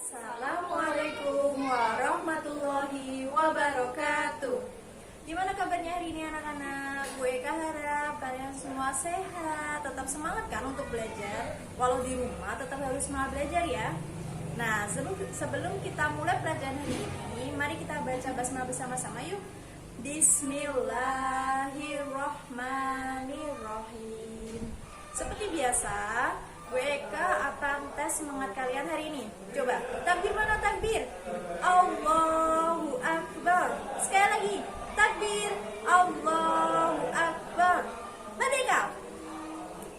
Assalamualaikum warahmatullahi wabarakatuh. Gimana kabarnya hari ini anak-anak? Gue Eka harap kalian semua sehat, tetap semangat kan untuk belajar. Walau di rumah tetap harus semangat belajar ya. Nah, sebelum kita mulai pelajaran hari ini, mari kita baca basmalah bersama-sama yuk. Bismillahirrahmanirrahim. Seperti biasa, gue Eka akan tes semangat kalian hari ini. Coba, takbir mana takbir? Allahu Akbar. Sekali lagi, takbir. Allahu Akbar. Merdeka.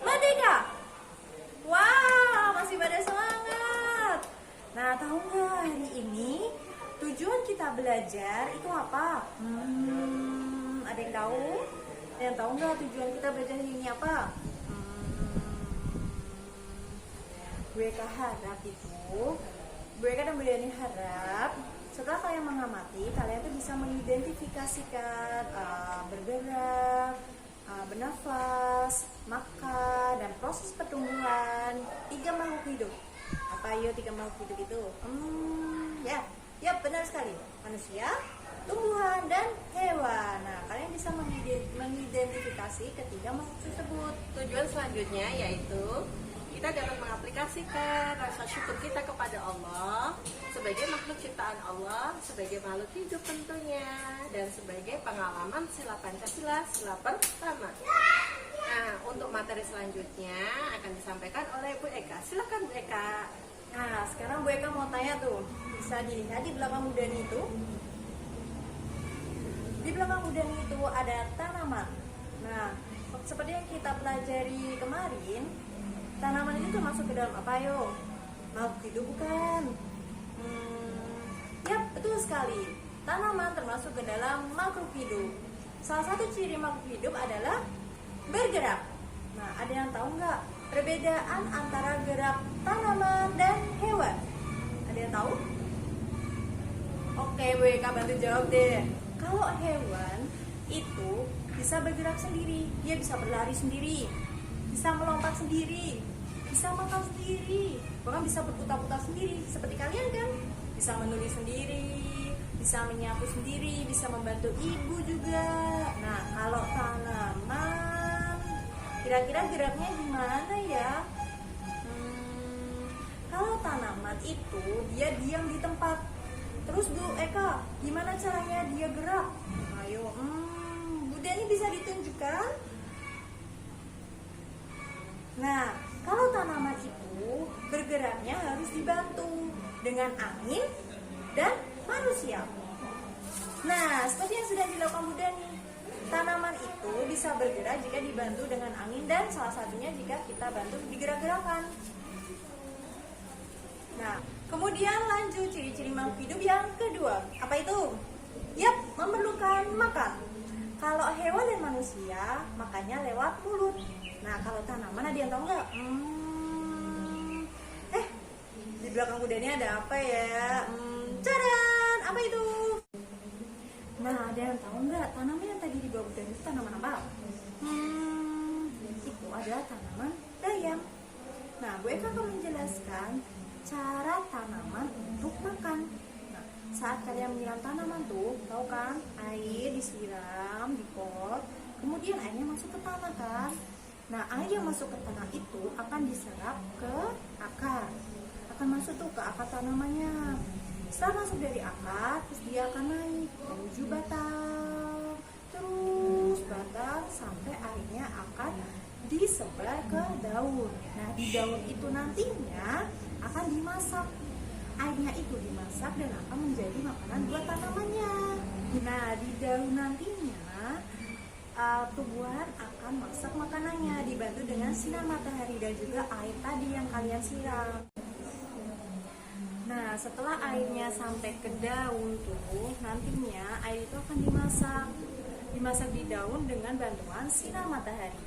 Merdeka. Wah, masih pada semangat. Nah, tahu nggak hari ini tujuan kita belajar itu apa? Ada yang tahu? Ada yang tahu nggak tujuan kita belajar hari ini apa? Gue harap gue dan Bu Yani harap setelah kalian mengamati, kalian tuh bisa mengidentifikasikan bergerak, bernafas, makan, dan proses pertumbuhan 3 makhluk hidup. Apa ayo 3 makhluk hidup itu? Ya benar sekali. Manusia, tumbuhan, dan hewan. Nah, kalian bisa mengidentifikasi ketiga makhluk tersebut. Tujuan selanjutnya yaitu kita dapat mengaplikasikan rasa syukur kita kepada Allah sebagai makhluk ciptaan Allah, sebagai makhluk hidup tentunya, dan sebagai pengalaman sila Pancasila sila pertama. Nah, untuk materi selanjutnya akan disampaikan oleh Bu Eka. Silakan Bu Eka. Nah, sekarang Bu Eka mau tanya tuh, bisa dilihat di belakang Bu Yani itu. Di belakang Bu Yani itu ada tanaman. Nah, seperti yang kita pelajari kemarin, tanaman itu masuk ke dalam apa yo? Makhluk hidup bukan? Ya betul sekali. Tanaman termasuk ke dalam makhluk hidup. Salah satu ciri makhluk hidup adalah bergerak. Nah, ada yang tahu nggak perbedaan antara gerak tanaman dan hewan? Ada yang tahu? Oke, Bu Eka bantu jawab deh. Kalau hewan itu bisa bergerak sendiri, dia bisa berlari sendiri, bisa melompat sendiri, bisa makan sendiri, bahkan bisa berputar-putar sendiri. Seperti kalian kan, bisa menulis sendiri, bisa menyapu sendiri, bisa membantu ibu juga. Nah, kalau tanaman, kira-kira geraknya gimana ya? Kalau tanaman itu dia diam di tempat. Terus Bu Eka, gimana caranya dia gerak? Ayo, Bu Yani bisa ditunjukkan? Nah, kalau tanaman itu bergeraknya harus dibantu dengan angin dan manusia. Nah, seperti yang sudah dilakukan Bu Yani, tanaman itu bisa bergerak jika dibantu dengan angin dan salah satunya jika kita bantu digerak-gerakan. Nah, kemudian lanjut ciri-ciri makhluk hidup yang kedua. Apa itu? Yap, memerlukan makan. Kalau hewan dan manusia, makannya lewat mulut. Nah, kalau tanaman ada yang tahu nggak? Di belakang kudanya ada apa ya? Cadan, apa itu? Nah, ada yang tahu nggak? Tanaman yang tadi di bawah kuda itu tanaman apa? Itu adalah tanaman bayam. Nah, Bu Eka akan menjelaskan cara tanaman untuk makan. Nah, saat kalian menyiram tanaman tuh, tahu kan? Air disiram di pot, kemudian airnya masuk ke tanah kan? Nah, air yang masuk ke tanah itu akan diserap ke akar. Akan masuk tuh ke akar tanamannya. Setelah masuk dari akar, terus dia akan naik menuju batang. Terus batang sampai airnya akan disebar ke daun. Nah, di daun itu nantinya akan dimasak. Airnya itu dimasak dan akan menjadi makanan buat tanamannya. Nah, di daun nantinya tumbuhan akan masak makanannya dibantu dengan sinar matahari dan juga air tadi yang kalian siram. Nah, setelah airnya sampai ke daun tuh, nantinya air itu akan dimasak di daun dengan bantuan sinar matahari.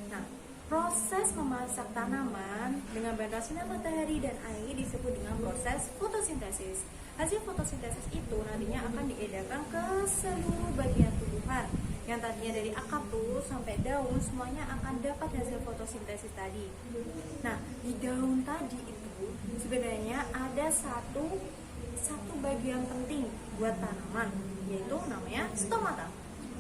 Nah, proses memasak tanaman dengan bantuan sinar matahari dan air disebut dengan proses fotosintesis. Hasil fotosintesis itu nantinya akan diedarkan ke seluruh bagian tumbuhan. Yang tadinya dari akar tuh sampai daun semuanya akan dapat hasil fotosintesis tadi. Nah, di daun tadi itu sebenarnya ada satu bagian penting buat tanaman, yaitu namanya stomata.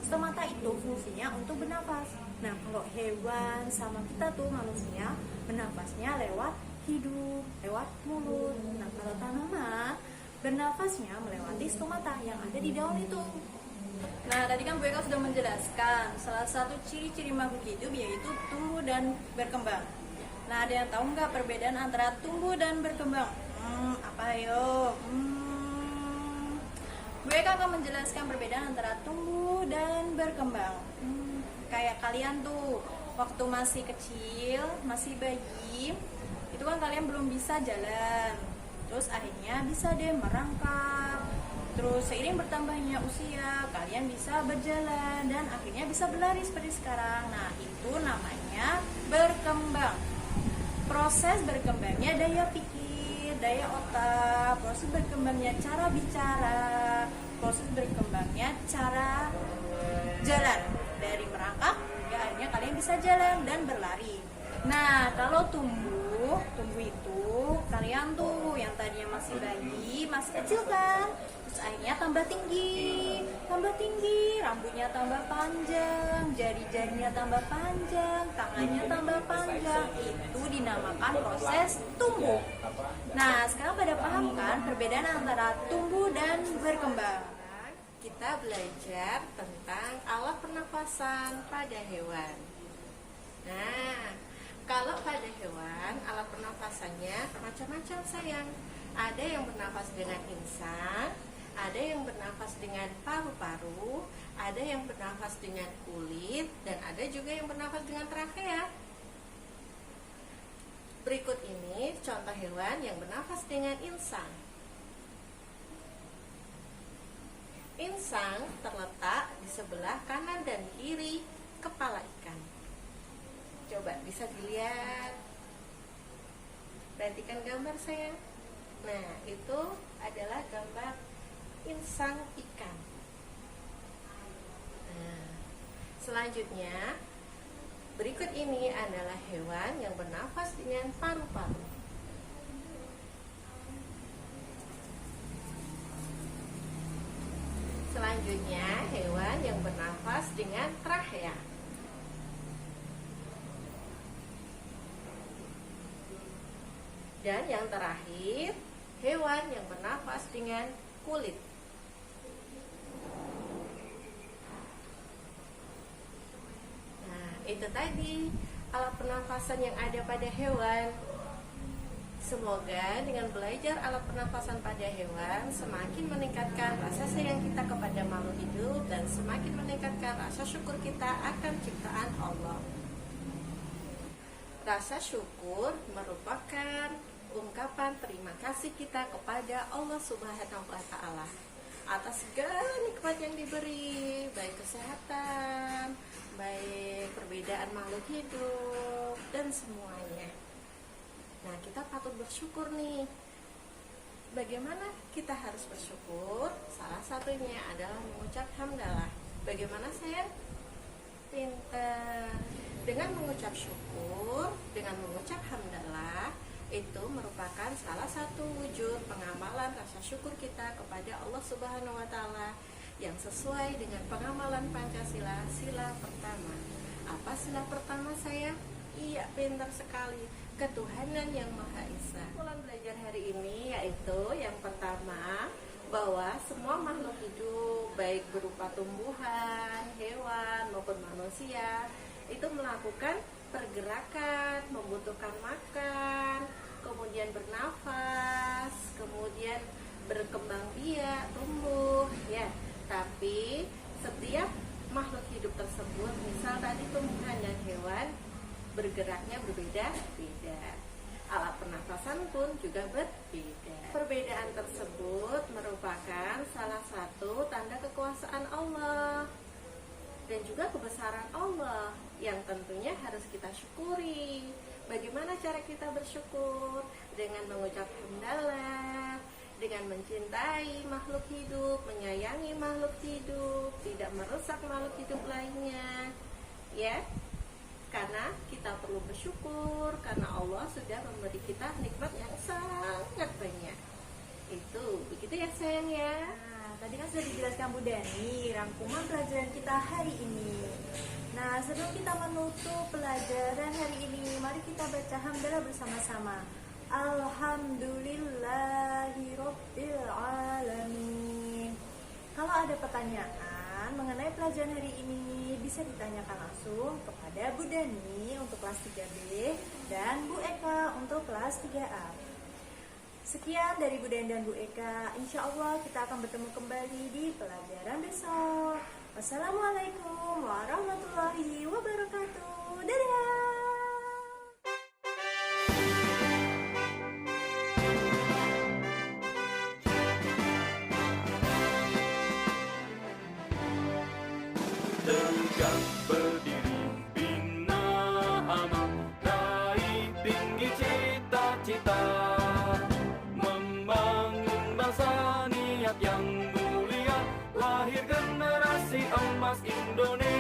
Stomata itu fungsinya untuk bernafas. Nah, kalau hewan sama kita tuh manusia, bernafasnya lewat hidung, lewat mulut. Nah, kalau tanaman bernafasnya melewati stomata yang ada di daun itu. Nah, tadi kan Bu Eka sudah menjelaskan salah satu ciri-ciri makhluk hidup yaitu tumbuh dan berkembang. Nah, ada yang tahu nggak perbedaan antara tumbuh dan berkembang? Apa yo? Bu Eka akan menjelaskan perbedaan antara tumbuh dan berkembang. Kayak kalian tuh, waktu masih kecil, masih bayi, itu kan kalian belum bisa jalan. Terus akhirnya bisa deh merangkak. Terus seiring bertambahnya usia, kalian bisa berjalan dan akhirnya bisa berlari seperti sekarang. Nah, itu namanya berkembang. Proses berkembangnya daya pikir, daya otak, proses berkembangnya cara bicara, proses berkembangnya cara jalan. Dari merangkak, ya akhirnya kalian bisa jalan dan berlari. Nah, kalau tumbuh itu kalian tuh yang tadinya masih bayi, masih kecil kan, terus akhirnya tambah tinggi, rambutnya tambah panjang, jari-jarinya tambah panjang, tangannya tambah panjang. Itu dinamakan proses tumbuh. Nah, sekarang pada paham kan perbedaan antara tumbuh dan berkembang? Kita belajar tentang alat pernafasan pada hewan. Nah, kalau pada hewan, alat pernafasannya macam-macam sayang. Ada yang bernafas dengan insang, ada yang bernafas dengan paru-paru, ada yang bernafas dengan kulit, dan ada juga yang bernafas dengan trakea. Berikut ini contoh hewan yang bernafas dengan insang. Insang terletak di sebelah kanan dan kiri kepala ikan. Coba bisa dilihat. Perhatikan gambar saya. Nah, itu adalah gambar insang ikan. Nah, selanjutnya, berikut ini adalah hewan yang bernafas dengan paru-paru. Selanjutnya, hewan yang bernafas dengan trachea. Dan yang terakhir, hewan yang bernafas dengan kulit. Nah, itu tadi alat pernafasan yang ada pada hewan. Semoga dengan belajar alat pernafasan pada hewan semakin meningkatkan rasa sayang kita kepada makhluk hidup dan semakin meningkatkan rasa syukur kita akan ciptaan Allah. Rasa syukur merupakan ungkapan terima kasih kita kepada Allah Subhanahu wa Ta'ala atas segala nikmat yang diberi, baik kesehatan, baik perbedaan makhluk hidup, dan semuanya. Nah, kita patut bersyukur nih. Bagaimana kita harus bersyukur? Salah satunya adalah mengucap hamdalah. Bagaimana sayang? Pintar. Dengan mengucap syukur, dengan mengucap hamdalah, itu merupakan salah satu wujud pengamalan rasa syukur kita kepada Allah Subhanahu wa Ta'ala yang sesuai dengan pengamalan Pancasila, sila pertama. Apa sila pertama sayang? Iya, pintar sekali. Ketuhanan yang Maha Esa. Mulai belajar hari ini yaitu yang pertama, bahwa semua makhluk hidup baik berupa tumbuhan, hewan maupun manusia itu melakukan pergerakan, membutuhkan makan, kemudian bernafas, kemudian berkembang biak, tumbuh, ya. Tapi setiap makhluk hidup tersebut, misal tadi tumbuhan dan hewan, bergeraknya berbeda-beda. Alat pernafasan pun juga berbeda. Perbedaan tersebut merupakan salah satu tanda kekuasaan Allah dan juga kebesaran Allah yang tentunya harus kita syukuri. Bagaimana cara kita bersyukur? Dengan mengucap hamdalah, dengan mencintai makhluk hidup, menyayangi makhluk hidup, tidak merusak makhluk hidup lainnya, ya. karena kita perlu bersyukur karena Allah sudah memberi kita nikmat yang sangat banyak. Itu begitu ya sayang ya. Nah, tadi kan sudah dijelaskan Bu Dani rangkuman pelajaran kita hari ini. Nah, sebelum kita menutup pelajaran hari ini, mari kita baca hamdalah bersama-sama. Alhamdulillahirabbil alamin. Kalau ada pertanyaan mengenai pelajaran hari ini, bisa ditanyakan langsung kepada Bu Dani untuk kelas 3B dan Bu Eka untuk kelas 3A. Sekian dari Bu Dani dan Bu Eka. Insya Allah kita akan bertemu kembali di pelajaran besok. Wassalamualaikum warahmatullahi wabarakatuh. Dadah. Tegak berdiri, bina amal, raih tinggi cita-cita, membangun bangsa niat yang mulia, lahir generasi emas Indonesia.